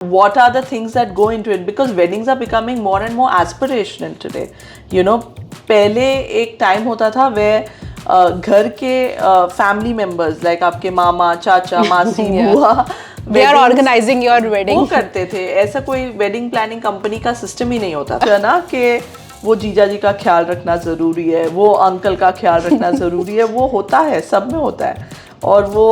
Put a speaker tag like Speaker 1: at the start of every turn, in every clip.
Speaker 1: what are the things that go into it, because weddings are becoming more and more aspirational today. पहले एक time होता था where घर के family members like आपके मामा चाचा मासी बुआ
Speaker 2: they are organizing your wedding.
Speaker 1: वो करते थे. ऐसा कोई वेडिंग प्लानिंग कंपनी का सिस्टम ही नहीं होता था ना कि वो जीजा जी का ख्याल रखना ज़रूरी है, वो अंकल का ख्याल रखना ज़रूरी है. वो होता है, सब में होता है. और वो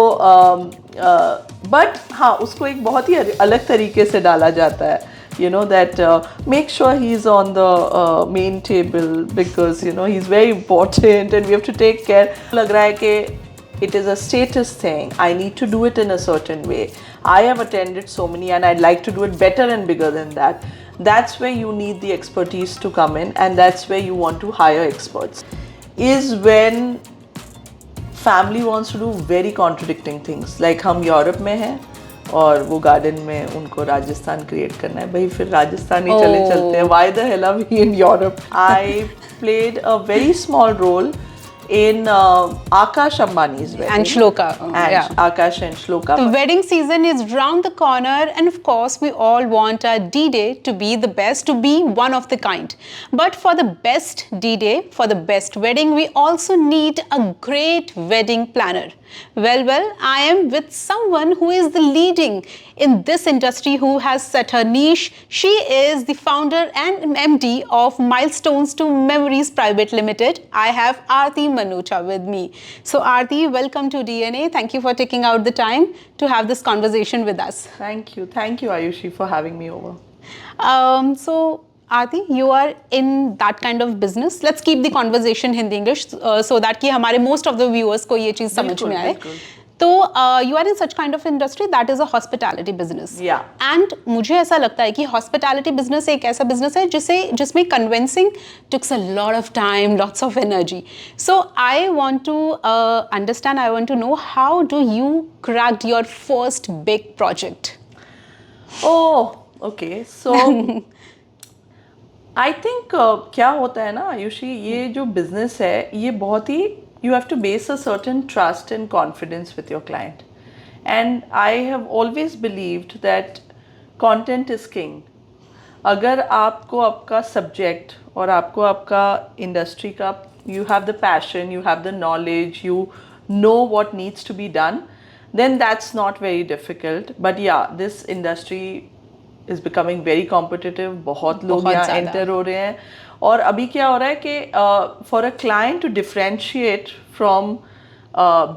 Speaker 1: बट हाँ, उसको एक बहुत ही अलग तरीके से डाला जाता है. That make sure he's on the main table because he's very important and we have to take care. लग रहा है कि it is a status thing. I need to do it in a certain way. I have attended so many and I'd like to do it better and bigger than that. That's where you need the expertise to come in, and that's where you want to hire experts. Is when family wants to do very contradicting things. Like हम Europe में हैं और वो garden में उनको Rajasthan create करना है. भाई फिर राजस्थान ही चले चलते हैं. Why the hell are we in Europe? I played a very small role in Akash Ambani's wedding.
Speaker 2: And Shloka.
Speaker 1: Akash and Shloka.
Speaker 2: The wedding season is round the corner, and of course we all want our D-Day to be the best, to be one of the kind. But for the best D-Day, for the best wedding, we also need a great wedding planner. Well, I am with someone who is the leading in this industry, who has set her niche. She is the founder and MD of Milestones To Memories Private Limited. I have Aarti Manocha with me. So Aarti, welcome to DNA. Thank you for taking out the time to have this conversation with us.
Speaker 1: Thank you Ayushi for having me over.
Speaker 2: So Aarti, you are in that kind of business. Let's keep the conversation Hindi English so that कि हमारे most of the viewers को ये चीज़ समझ में आए. तो you are in such kind of industry that is a hospitality business.
Speaker 1: Yeah.
Speaker 2: And मुझे ऐसा लगता है कि hospitality business एक ऐसा business है जिसमें convincing takes a lot of time, lots of energy. So I want to understand. I want to know, how do you cracked your first big project?
Speaker 1: Oh, okay. So I think क्या होता है ना आयुषी, ये जो business है ये बहुत ही you have to base a certain trust and confidence with your client. And I have always believed that content is king. अगर आपको आपका subject और आपको आपका industry का you have the passion, you have the knowledge, you know what needs to be done, then that's not very difficult. But yeah, this industry is becoming very competitive. बहुत लोग यहाँ enter हो रहे हैं. और अभी क्या हो रहा है कि for a client to differentiate from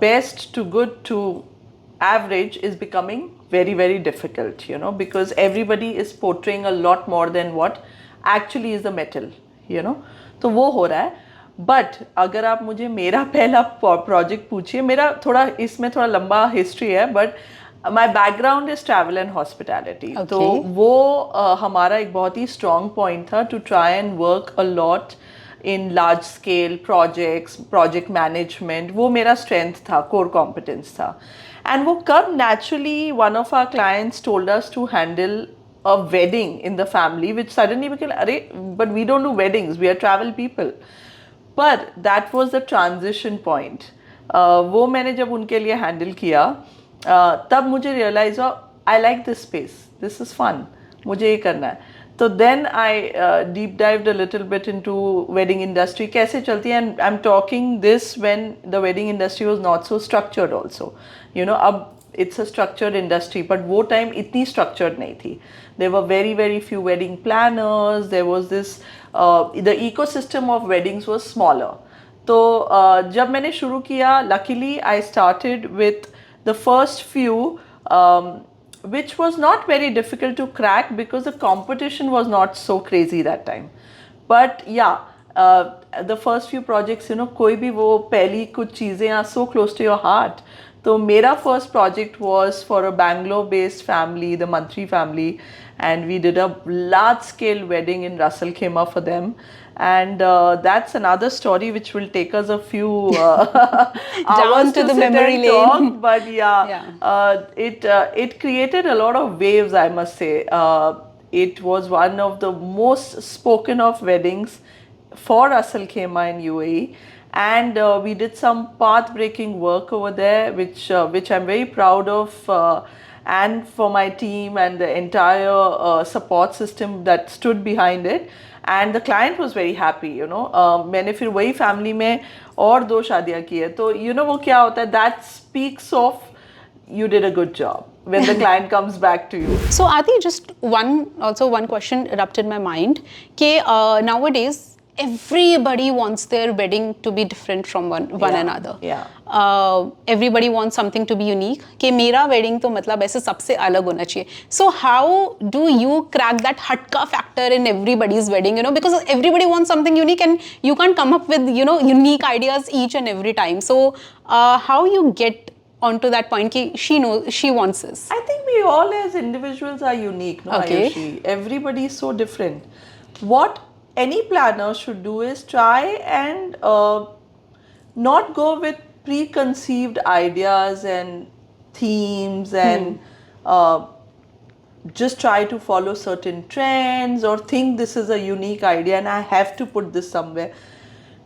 Speaker 1: best to good to average is becoming very, very difficult, because everybody is portraying a lot more than what actually is the metal, तो वो हो रहा है. बट अगर आप मुझे मेरा पहला प्रोजेक्ट पूछिए, मेरा थोड़ा इसमें थोड़ा लंबा हिस्ट्री है, but my background is travel and hospitality. तो वो हमारा एक बहुत ही स्ट्रॉन्ग पॉइंट था to try and work a lot in large scale projects, project management. वो मेरा स्ट्रेंथ था, कोर कॉम्पिटेंस था. एंड वो कब naturally one of our clients told us to handle a wedding in the family, which suddenly became, but we don't do weddings, we are travel people. But that was the transition point. वो मैंने जब उनके लिए handle किया तब मुझे realise हुआ I like this space, this is fun, मुझे ये करना है. तो then I deep dived a little bit into wedding industry कैसे चलती है. And I am talking this when the wedding industry was not so structured also. अब it's a structured industry, but वो time इतनी structured नहीं थी. There were very, very few wedding planners. There was this the ecosystem of weddings was smaller. तो जब मैंने शुरू किया, luckily I started with the first few which was not very difficult to crack because the competition was not so crazy that time. But yeah, the first few projects, कोई भी वो पहली कुछ चीज़ें are so close to your heart. तो मेरा first project was for a Bangalore-based family, the Mantri family, and we did a large-scale wedding in Russell Khema for them. And that's another story which will take us a few hours
Speaker 2: to the memory lane.
Speaker 1: But it created a lot of waves, I must say. It was one of the most spoken of weddings for Russell Khema in UAE. And we did some path-breaking work over there, which I'm very proud of. and for my team and the entire support system that stood behind it. And the client was very happy, you know. मैंने फिर वही family में और 2 शादियाँ की है, तो you know वो क्या होता है, that speaks of you did a good job when the client comes back to you.
Speaker 2: So Aarti, just one question erupted my mind. Nowadays everybody wants their wedding to be different from one another.
Speaker 1: Yeah.
Speaker 2: Everybody wants something to be unique. कि मेरा wedding तो मतलब ऐसे सबसे अलग होना चाहिए. So how do you crack that hutka factor in everybody's wedding? You know, because everybody wants something unique, and you can't come up with, you know, unique ideas each and every time. So how you get onto that point ki she knows she wants this?
Speaker 1: I think we all as individuals are unique, no,
Speaker 2: Okay.
Speaker 1: Ayushi? Everybody is so different. What any planner should do is try and not go with preconceived ideas and themes and just try to follow certain trends or think this is a unique idea and I have to put this somewhere.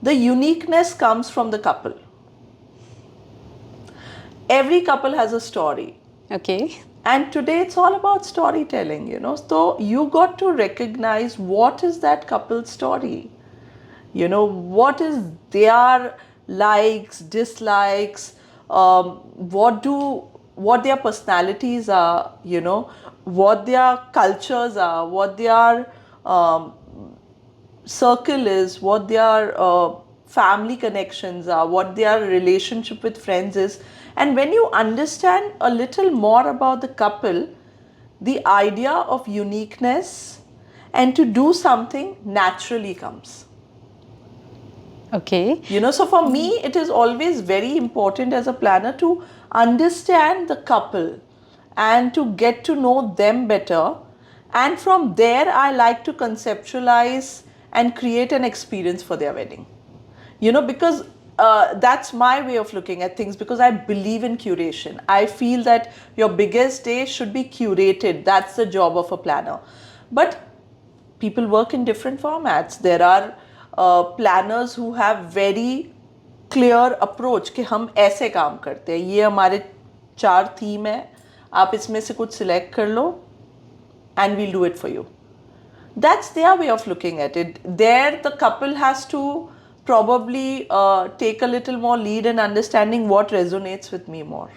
Speaker 1: The uniqueness comes from the couple. Every couple has a story.
Speaker 2: Okay.
Speaker 1: And today it's all about storytelling, you know. So you got to recognize what is that couple's story. You know, what is their likes, dislikes, what their personalities are, you know, what their cultures are, what their circle is, what their family connections are, what their relationship with friends is. And when you understand a little more about the couple, the idea of uniqueness and to do something naturally comes.
Speaker 2: Okay.
Speaker 1: You know, so for me, it is always very important as a planner to understand the couple and to get to know them better. And from there, I like to conceptualize and create an experience for their wedding. You know, because that's my way of looking at things, because I believe in curation. I feel that your biggest day should be curated. That's the job of a planner. But people work in different formats. There are planners who have very clear approach कि हम ऐसे काम करते हैं, ये हमारे 4 theme है, आप इसमें से कुछ सिलेक्ट कर लो and we'll do it for you. That's their way of looking at it. There the couple has to probably take a little more lead in understanding what resonates with me more.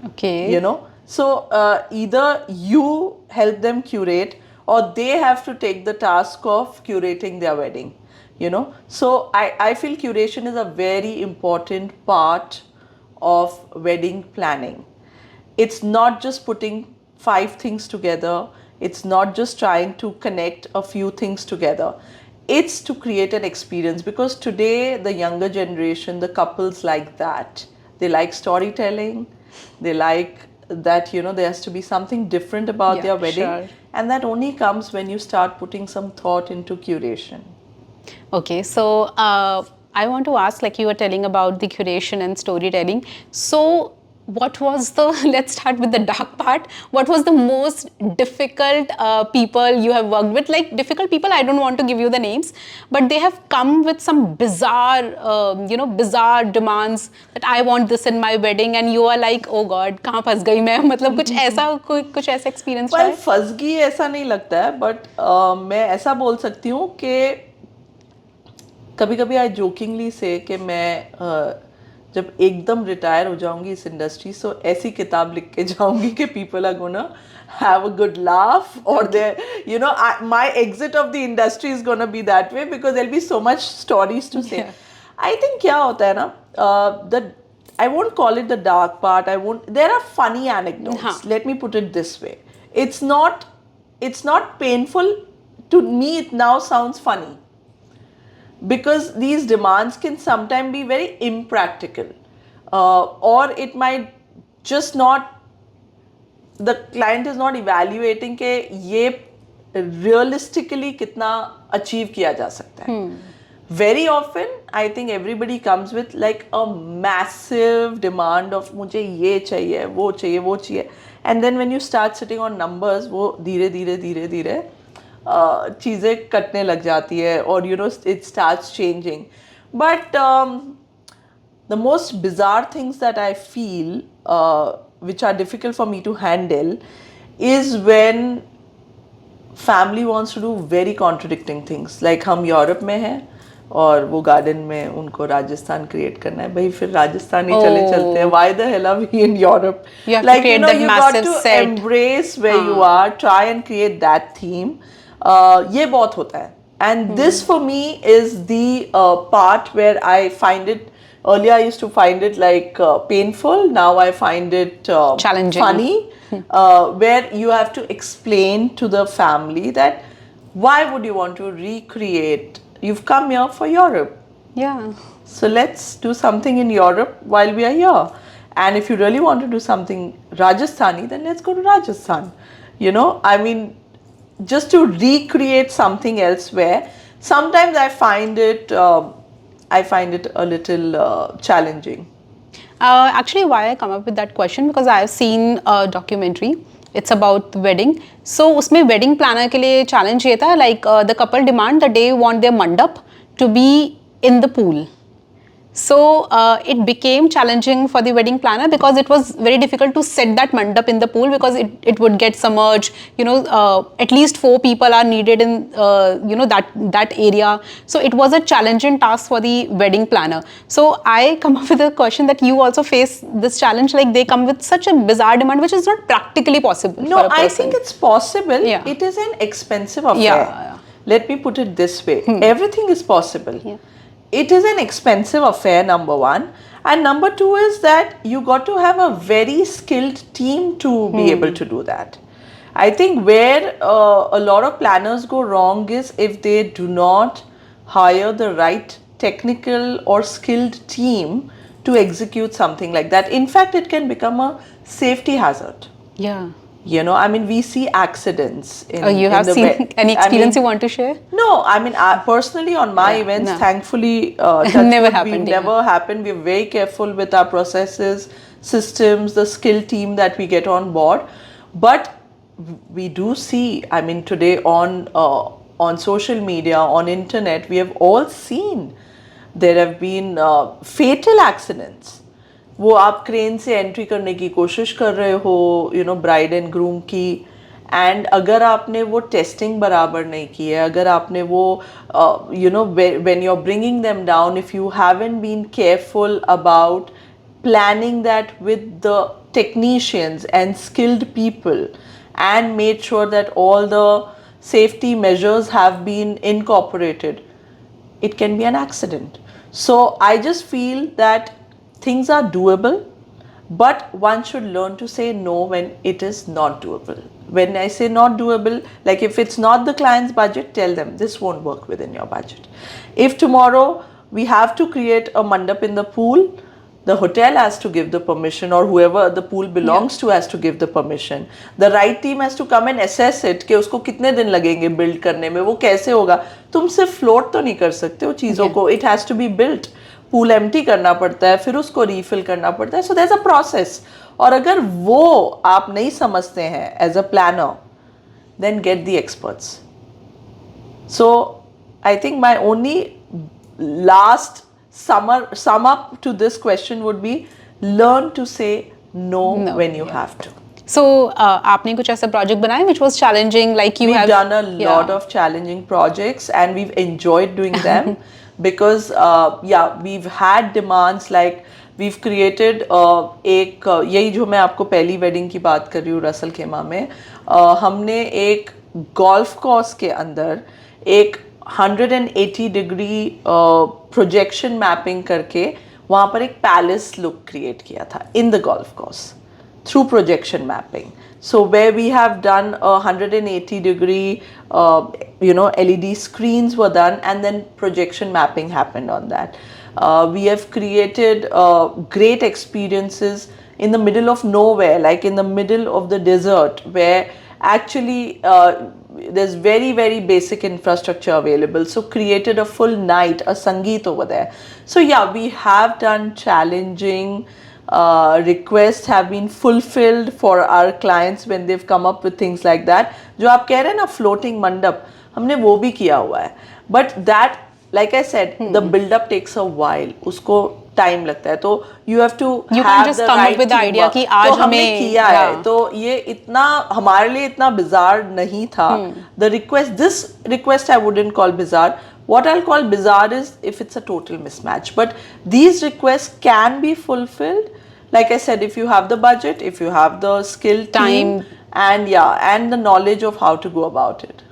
Speaker 2: Okay.
Speaker 1: You know, so either you help them curate or they have to take the task of curating their wedding. You know, so I feel curation is a very important part of wedding planning. It's not just putting 5 things together. It's not just trying to connect a few things together. It's to create an experience, because today the younger generation, the couples like that. They like storytelling. They like that, you know, there has to be something different about their wedding.
Speaker 2: Sure.
Speaker 1: And that only comes when you start putting some thought into curation.
Speaker 2: Okay, so I want to ask, like you were telling about the curation and storytelling. So what was the, let's start with the dark part. What was the most difficult people you have worked with? Like difficult people, I don't want to give you the names, but they have come with some bizarre, bizarre demands that I want this in my wedding, and you are like, oh God, कहाँ फंस गई मैं? मतलब कुछ ऐसा experience
Speaker 1: Well,
Speaker 2: है?
Speaker 1: फंस गई ऐसा नहीं लगता है, but मैं ऐसा बोल सकती हूँ कि कभी-कभी I jokingly say कि मैं जब एकदम रिटायर हो जाऊंगी इस इंडस्ट्री, सो ऐसी किताब लिख के जाऊंगी कि people are gonna have a good laugh, or they, you know, my exit of the industry is gonna be that way, because there'll be so much stories to say.
Speaker 2: Yeah.
Speaker 1: I think क्या होता है ना, I won't call it the dark part. There are funny anecdotes. Let me put it this way. It's not painful. To me, it now sounds funny, because these demands can sometimes be very impractical, or it might just not, the client is not evaluating कि ये realistically कितना achieve किया जा सकता है. Very often, I think everybody comes with like a massive demand of मुझे ये चाहिए, वो चाहिए, and then when you start sitting on numbers, वो धीरे चीज़ें कटने लग जाती है, or you know, it starts changing. But the most bizarre things that I feel which are difficult for me to handle is when family wants to do very contradicting things. Like हम Europe में हैं और वो garden में उनको Rajasthan create करना है, भाई फिर राजस्थान ही चले चलते हैं. Why the hell are we in Europe?
Speaker 2: You have to
Speaker 1: Like,
Speaker 2: create that
Speaker 1: you got
Speaker 2: massive
Speaker 1: to
Speaker 2: set.
Speaker 1: embrace where you are, try and create that theme. ये बहुत होता है. And this for me is the part where I find it. Earlier I used to find it like painful. Now I find it
Speaker 2: Challenging.
Speaker 1: funny, where you have to explain to the family that why would you want to recreate? You've come here for Europe.
Speaker 2: Yeah.
Speaker 1: So let's do something in Europe while we are here. And if you really want to do something Rajasthani, then let's go to Rajasthan. I mean, just to recreate something elsewhere, sometimes I find it a little challenging.
Speaker 2: Actually, why I come up with that question, because I have seen a documentary. It's about wedding. So उसमें wedding planner के लिए challenge ये था, like the couple demand that they want their mandap to be in the pool. So it became challenging for the wedding planner because it was very difficult to set that mandap in the pool, because it would get submerged. At least 4 people are needed in that area. So it was a challenging task for the wedding planner. So I come up with a question that you also face this challenge, like they come with such a bizarre demand which is not practically possible.
Speaker 1: No,
Speaker 2: for a person.
Speaker 1: I think it's possible.
Speaker 2: Yeah.
Speaker 1: It is an expensive affair.
Speaker 2: Yeah.
Speaker 1: Let me put it this way. Everything is possible.
Speaker 2: Yeah.
Speaker 1: It is an expensive affair, number one. And number two is that you got to have a very skilled team to be able to do that. I think where a lot of planners go wrong is if they do not hire the right technical or skilled team to execute something like that. In fact, it can become a safety hazard.
Speaker 2: Yeah.
Speaker 1: I mean, we see accidents.
Speaker 2: You have seen any experience you want to share?
Speaker 1: No, I mean, personally on my events,
Speaker 2: no.
Speaker 1: thankfully,
Speaker 2: Never happened.
Speaker 1: Never happened. We're very careful with our processes, systems, the skill team that we get on board. But we do see, I mean, today on social media, on internet, we have all seen there have been fatal accidents. वो आप crane से entry करने की कोशिश कर रहे हो bride and groom की, एंड अगर आपने वो टेस्टिंग बराबर नहीं की है, अगर आपने वो when you are bringing them down, if you haven't been careful about planning that with the technicians and skilled people and made sure that all the safety measures have been incorporated, it can be an accident. So I just feel that things are doable, but one should learn to say no when it is not doable. When I say not doable, like if it's not the client's budget, tell them this won't work within your budget. If tomorrow we have to create a mandap in the pool, the hotel has to give the permission, or whoever the pool belongs to has to give the permission. The right team has to come and assess it कि उसको कितने दिन लगेंगे build करने में, वो कैसे होगा. तुम सिर्फ float तो नहीं कर सकते हो चीज़ों को. It has to be built. Pool empty करना पड़ता है, फिर उसको रीफिल करना पड़ता है. So there is a process. और अगर वो आप नहीं समझते हैं as a planner, then get the experts. So I think my only last sum up to this question would be learn to say no when you have to.
Speaker 2: So आपने कुछ ऐसा प्रोजेक्ट बनाया which was challenging, like you
Speaker 1: we've done a lot of challenging projects and we've enjoyed doing them. Because we've had demands, like we've created एक यही जो मैं आपको पहली वेडिंग की बात कर रही हूँ रसल खेमा में, हमने एक गोल्फ कोर्स के अंदर एक 180 डिग्री प्रोजेक्शन मैपिंग करके वहाँ पर एक पैलेस लुक क्रिएट किया था in the golf course through projection mapping. So where we have done a 180 degree, LED screens were done, and then projection mapping happened on that. We have created great experiences in the middle of nowhere, like in the middle of the desert, where actually there's very, very basic infrastructure available. So created a full night, a sangeet over there. So yeah, we have done challenging requests have been fulfilled for our clients when they've come up with things like that. जो आप कह रहे हैं ना floating mandap, हमने वो भी किया हुआ है. But that, like I said, the build up takes a while. उसको टाइम लगता है, तो you have to
Speaker 2: You can't
Speaker 1: have
Speaker 2: just
Speaker 1: the
Speaker 2: come up
Speaker 1: right
Speaker 2: with the idea
Speaker 1: team
Speaker 2: कि
Speaker 1: वर्क.
Speaker 2: आज
Speaker 1: तो हमने
Speaker 2: हमें,
Speaker 1: किया है,
Speaker 2: yeah.
Speaker 1: तो ये इतना हमारे लिए इतना बिजार नहीं था. The request, this request I wouldn't call bizarre. What I'll call bizarre is if it's a total mismatch. But these requests can be fulfilled. Like I said, if you have the budget, if you have the skill team,
Speaker 2: Time.
Speaker 1: and yeah, and the knowledge of how to go about it.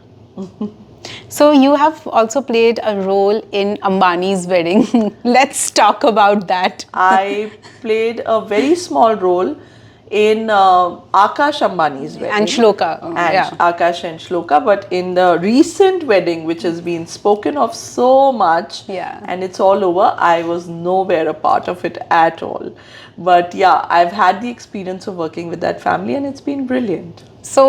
Speaker 2: So you have also played a role in Ambani's wedding. Let's talk about that.
Speaker 1: I played a very small role in Akash Ambani's wedding.
Speaker 2: And Shloka,
Speaker 1: And
Speaker 2: yeah.
Speaker 1: Akash and Shloka. But in the recent wedding, which has been spoken of so much,
Speaker 2: Yeah.
Speaker 1: and it's all over, I was nowhere a part of it at all. But yeah, I've had the experience of working with that family, and it's been brilliant.
Speaker 2: So,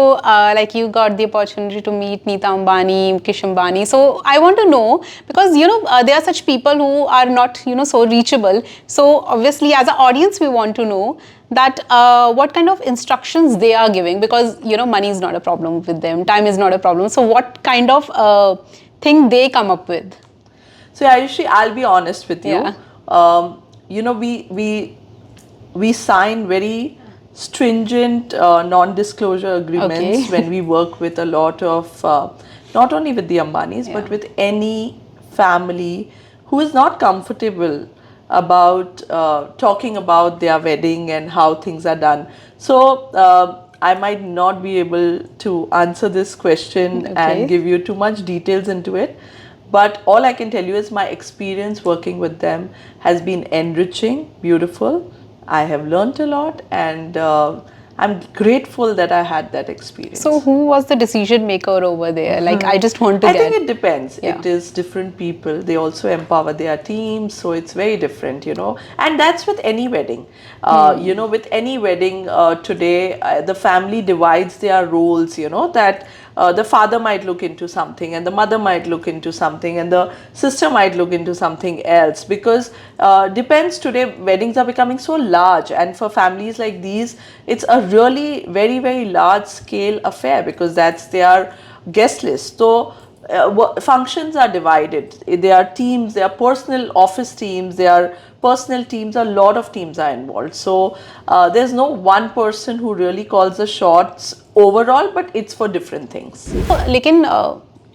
Speaker 2: like you got the opportunity to meet Neeta Ambani, Mukesh Ambani. So, I want to know, because there are such people who are not so reachable. So, obviously, as an audience, we want to know that what kind of instructions they are giving, because money is not a problem with them, time is not a problem. So, what kind of thing they come up with?
Speaker 1: So, Ayushi, I'll be honest with you.
Speaker 2: Yeah.
Speaker 1: We sign very stringent non-disclosure agreements
Speaker 2: Okay.
Speaker 1: when we work with a lot of, not only with the Ambanis,
Speaker 2: Yeah.
Speaker 1: but with any family who is not comfortable about talking about their wedding and how things are done. So I might not be able to answer this question
Speaker 2: Okay.
Speaker 1: and give you too much details into it. But all I can tell you is my experience working with them has been enriching, beautiful. I have learnt a lot, and I'm grateful that I had that experience.
Speaker 2: So, who was the decision maker over there? Like, I just want to
Speaker 1: I
Speaker 2: get.
Speaker 1: think it depends.
Speaker 2: Yeah.
Speaker 1: It is different people. They also empower their teams, so it's very different, And that's with any wedding. With any wedding today, the family divides their roles, that the father might look into something, and the mother might look into something, and the sister might look into something else, because depends. Today weddings are becoming so large, and for families like these, it's a really very, very large scale affair, because that's their guest list. So functions are divided. There are teams, there are personal office teams, there are personal teams, a lot of teams are involved. So there's no one person who really calls the shots overall, but it's for different things.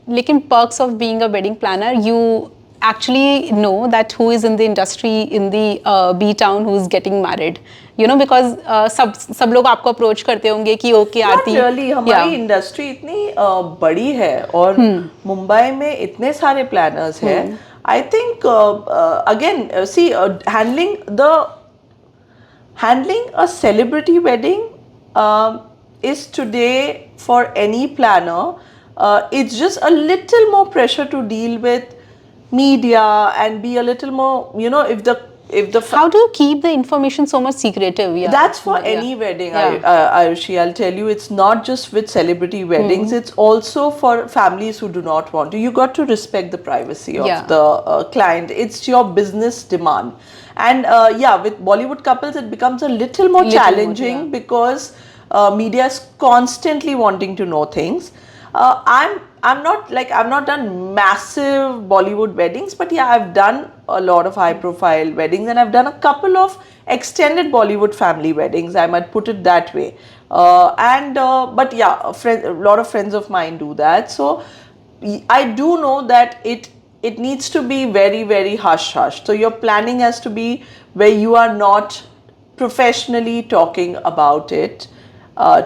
Speaker 2: लेकिन perks of being a wedding planner, you actually know that who is in the industry in the B town who is getting married. Because सब लोग आपको approach करते होंगे कि okay
Speaker 1: Not
Speaker 2: Aarti.
Speaker 1: really. हमारी industry इतनी बड़ी है, और मुंबई में इतने सारे प्लानर्स हैं. I think again, see, handling a celebrity wedding is today for any planner. It's just a little more pressure to deal with media and be a little more, if the
Speaker 2: How do you keep the information so much secretive? Yeah.
Speaker 1: That's for
Speaker 2: Yeah.
Speaker 1: any wedding,
Speaker 2: Yeah.
Speaker 1: Ayushi. I'll tell you, it's not just with celebrity weddings. It's also for families who do not want to. You got to respect the privacy of
Speaker 2: Yeah.
Speaker 1: the client. It's your business demand. And with Bollywood couples, it becomes a little more challenging, because media is constantly wanting to know things. I've not done massive Bollywood weddings, but yeah, I've done a lot of high profile weddings, and I've done a couple of extended Bollywood family weddings, I might put it that way. But yeah, a lot of friends of mine do that. So I do know that it needs to be very, very hush hush. So your planning has to be where you are not professionally talking about it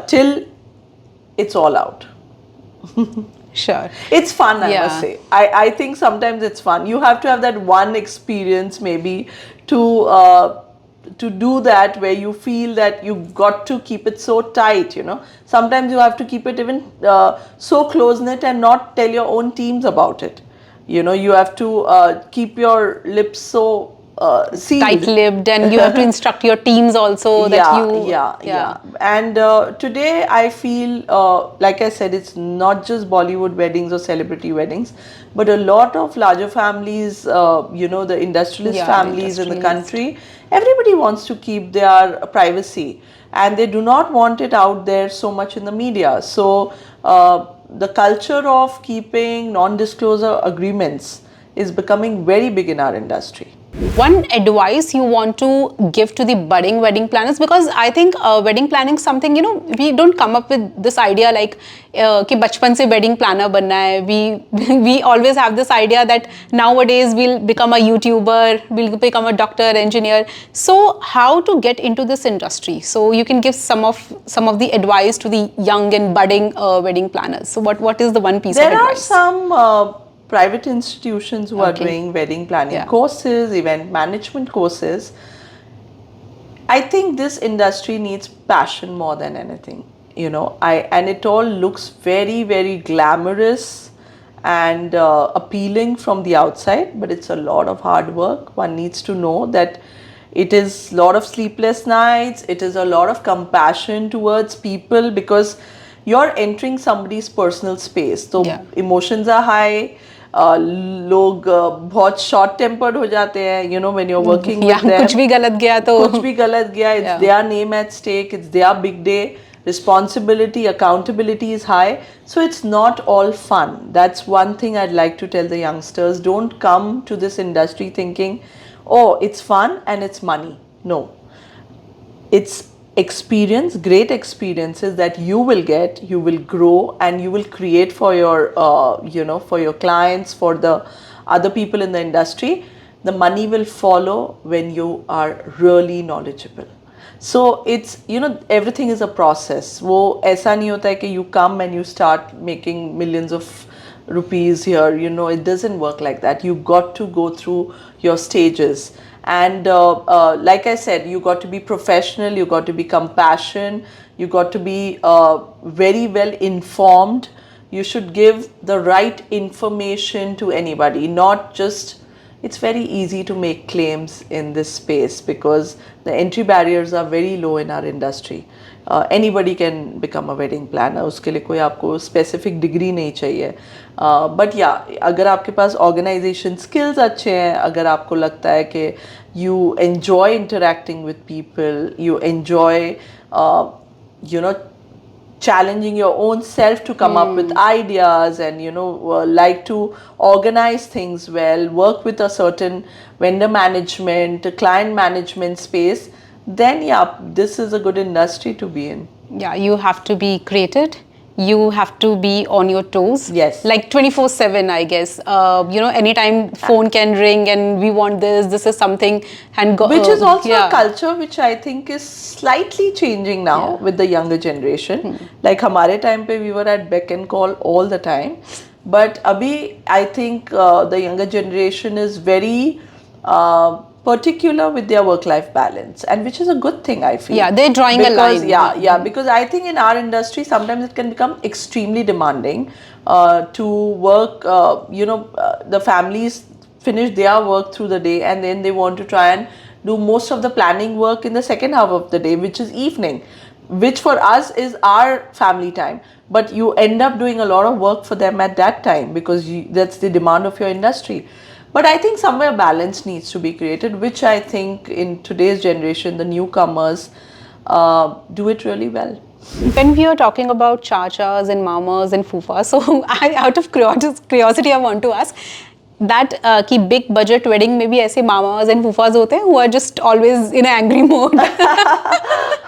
Speaker 1: till it's all out.
Speaker 2: Sure.
Speaker 1: It's fun, I
Speaker 2: Yeah.
Speaker 1: must say. I think sometimes it's fun. You have to have that one experience maybe to do that, where you feel that you got to keep it so tight, Sometimes you have to keep it even so close-knit and not tell your own teams about it. You have to keep your lips so sealed.
Speaker 2: Tight-lipped, and you have to instruct your teams also that you.
Speaker 1: Yeah. And today I feel, like I said, it's not just Bollywood weddings or celebrity weddings, but a lot of larger families, the industrialist families in the country, everybody wants to keep their privacy, and they do not want it out there so much in the media. So the culture of keeping non-disclosure agreements is becoming very big in our industry.
Speaker 2: One advice you want to give to the budding wedding planners, because I think wedding planning is something, we don't come up with this idea like कि बचपन से wedding planner बनना है. We always have this idea that nowadays we'll become a YouTuber, we'll become a doctor, engineer. So how to get into this industry? So you can give some of the advice to the young and budding wedding planners. So what is the one piece of advice?
Speaker 1: There are some private institutions who are
Speaker 2: Okay.
Speaker 1: doing wedding planning
Speaker 2: Yeah.
Speaker 1: courses, event management courses. I think this industry needs passion more than anything, and it all looks very, very glamorous and appealing from the outside, but it's a lot of hard work. One needs to know that it is a lot of sleepless nights, it is a lot of compassion towards people, because you're entering somebody's personal space. So
Speaker 2: Yeah.
Speaker 1: emotions are high. लोग बहुत short tempered हो जाते हैं, when you're working with them.
Speaker 2: कुछ भी गलत गया तो
Speaker 1: कुछ भी गलत गया, it's their name at stake, it's their big day. Responsibility, accountability is high, so it's not all fun. That's one thing I'd like to tell the youngsters. Don't come to this industry thinking, oh, it's fun and it's money. No, it's experience, great experiences that you will get, you will grow, and you will create for your for your clients, for the other people in the industry. The money will follow when you are really knowledgeable. So it's, everything is a process. वो ऐसा नहीं होता है कि you come and you start making millions of rupees here, it doesn't work like that. You got to go through your stages. And like I said, you got to be professional, you got to be compassionate, you got to be very well informed. You should give the right information to anybody, not just, it's very easy to make claims in this space because the entry barriers are very low in our industry. Anybody can become a wedding planner. उसके लिए कोई आपको specific degree नहीं चाहिए. But yeah, अगर आपके पास organization skills अच्छे हैं, अगर आपको लगता है कि you enjoy interacting with people, you enjoy challenging your own self to come up with ideas, and like to organize things well, work with a certain vendor management, client management space, then yeah, this is a good industry to be in.
Speaker 2: Yeah, you have to be creative. You have to be on your toes.
Speaker 1: Yes.
Speaker 2: Like 24/7, I guess. Anytime phone can ring and we want this is something, and
Speaker 1: which is also a culture which I think is slightly changing now with the younger generation. Like हमारे time पे we were at beck and call all the time, but अभी I think the younger generation is very particular with their work-life balance, and which is a good thing, I feel.
Speaker 2: Yeah, they're drawing a line.
Speaker 1: Because I think in our industry sometimes it can become extremely demanding to work. The families finish their work through the day, and then they want to try and do most of the planning work in the second half of the day, which is evening, which for us is our family time. But you end up doing a lot of work for them at that time because that's the demand of your industry. But I think somewhere balance needs to be created, which I think in today's generation, the newcomers do it really well.
Speaker 2: When we are talking about chachas and mamas and fufas, so out of curiosity, I want to ask that कि big budget wedding में भी ऐसे mamas and fufas होते हैं who are just always in an angry mode.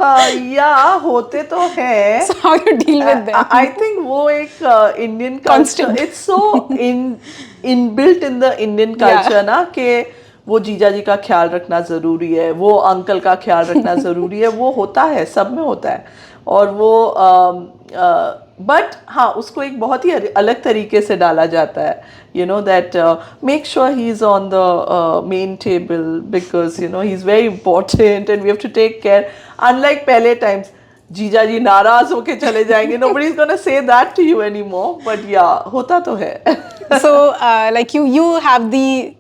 Speaker 1: Yeah, होते तो हैं.
Speaker 2: So how you deal with them?
Speaker 1: I think वो एक Indian culture.
Speaker 2: Constant.
Speaker 1: It's so inbuilt in the Indian culture ना कि वो जीजा जी का ख्याल रखना ज़रूरी है, वो अंकल का ख्याल रखना ज़रूरी है, वो होता है, सब में होता है. और वो बट हाँ, उसको एक बहुत ही अलग तरीके से डाला जाता है, that make sure he is on the main table because he is very important and we have to take care. Unlike पहले times, जीजा जी नाराज होके चले जाएंगे, nobody is gonna say that to you anymore. But yeah, होता तो है.
Speaker 2: So like you have the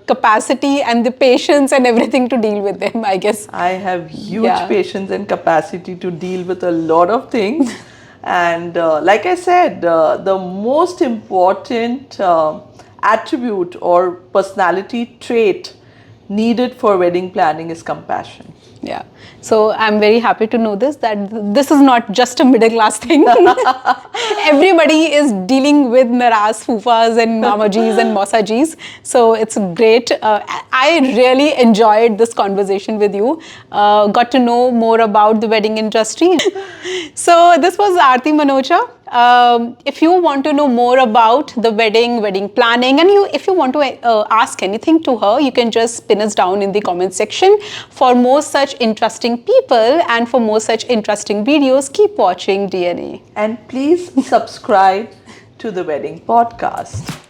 Speaker 2: capacity and the patience and everything to deal with them, I guess.
Speaker 1: I have huge patience and capacity to deal with a lot of things. And like I said, the most important attribute or personality trait needed for wedding planning is compassion.
Speaker 2: Yeah. So I'm very happy to know this, that this is not just a middle class thing. Everybody is dealing with naraz fufas and mamajis and mosajis. So it's great. I really enjoyed this conversation with you. Got to know more about the wedding industry. So this was Aarti Manocha. If you want to know more about the wedding planning, and if you want to ask anything to her, you can just pin us down in the comment section. For more such interesting people and for more such interesting videos, keep watching DNA.
Speaker 1: And please subscribe to the Wedding Podcast.